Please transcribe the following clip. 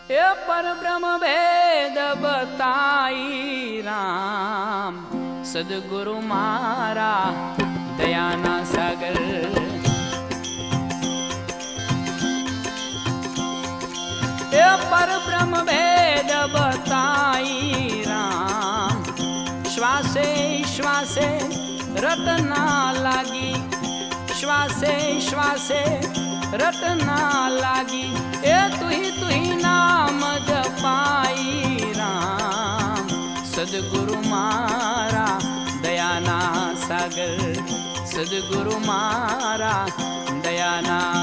એ પરબ્રહ્મ ભેદ બતાઈ રામ, સદગુરુ મારા દયાના સાગર. એ પરબ્રહ્મ ભેદ બતાઈ રામ, શ્વાસે શ્વાસે રટના લાગી, શ્વાસે શ્વાસે રટના લાગી. એ તુહી નામ જપાઈ રામ, સદગુરુ મારા દયાના સાગર, સદગુરુ મારા દયાના